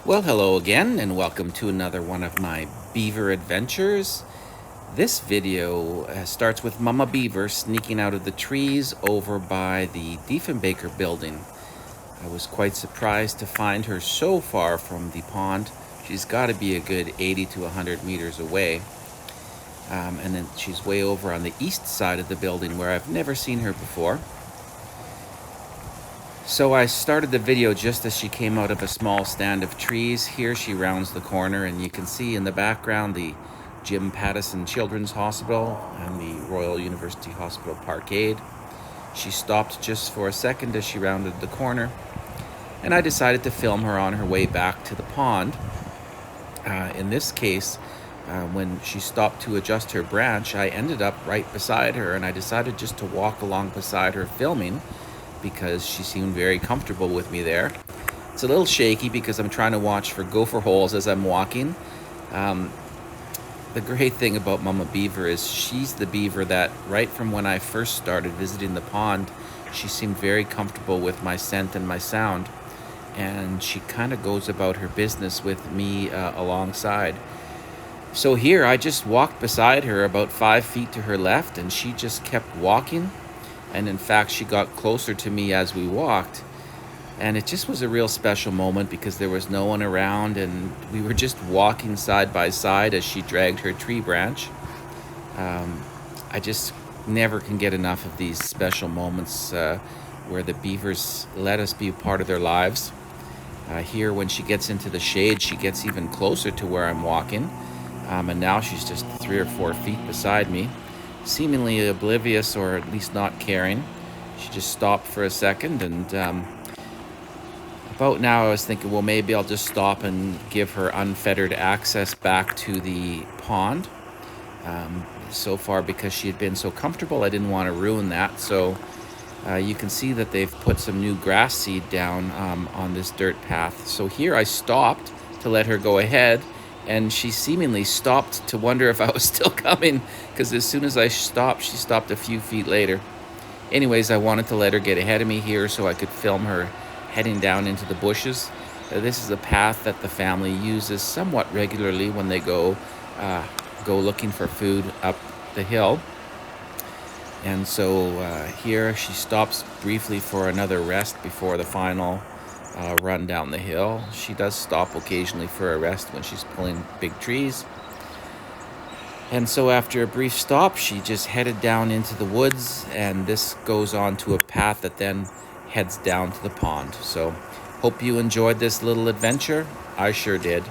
Well, hello again, and welcome to another one of my beaver adventures. This video starts with Momma Beaver sneaking out of the trees over by the Diefenbaker building. I was quite surprised to find her so far from the pond. She's got to be a good 80 to 100 meters away. And then she's way over on the east side of the building where I've never seen her before. So I started the video just as she came out of a small stand of trees. Here she rounds the corner, and you can see in the background the Jim Pattison Children's Hospital and the Royal University Hospital Parkade. She stopped just for a second as she rounded the corner, and I decided to film her on her way back to the pond. In this case, when she stopped to adjust her branch, I ended up right beside her, and I decided just to walk along beside her filming because she seemed very comfortable with me there. It's a little shaky because I'm trying to watch for gopher holes as I'm walking. The great thing about Momma Beaver is she's the beaver that right from when I first started visiting the pond, she seemed very comfortable with my scent and my sound, and she kind of goes about her business with me alongside. So here I just walked beside her about 5 feet to her left, and she just kept walking. And in fact, she got closer to me as we walked. And it just was a real special moment because there was no one around, and we were just walking side by side as she dragged her tree branch. I just never can get enough of these special moments where the beavers let us be a part of their lives. Here, when she gets into the shade, she gets even closer to where I'm walking. And now she's just 3 or 4 feet beside me, seemingly oblivious or at least not caring. She just stopped for a second, and about now I was thinking, well, maybe I'll just stop and give her unfettered access back to the pond. So far, because she had been so comfortable, I didn't want to ruin that. So you can see that they've put some new grass seed down on this dirt path. So here I stopped to let her go ahead, and she seemingly stopped to wonder if I was still coming, because as soon as I stopped, she stopped a few feet later. Anyways, I wanted to let her get ahead of me here so I could film her heading down into the bushes. This is a path that the family uses somewhat regularly when they go looking for food up the hill. And so here she stops briefly for another rest before the final run down the hill. She does stop occasionally for a rest when she's pulling big trees. And so after a brief stop, she just headed down into the woods, and this goes on to a path that then heads down to the pond. So hope you enjoyed this little adventure. I sure did.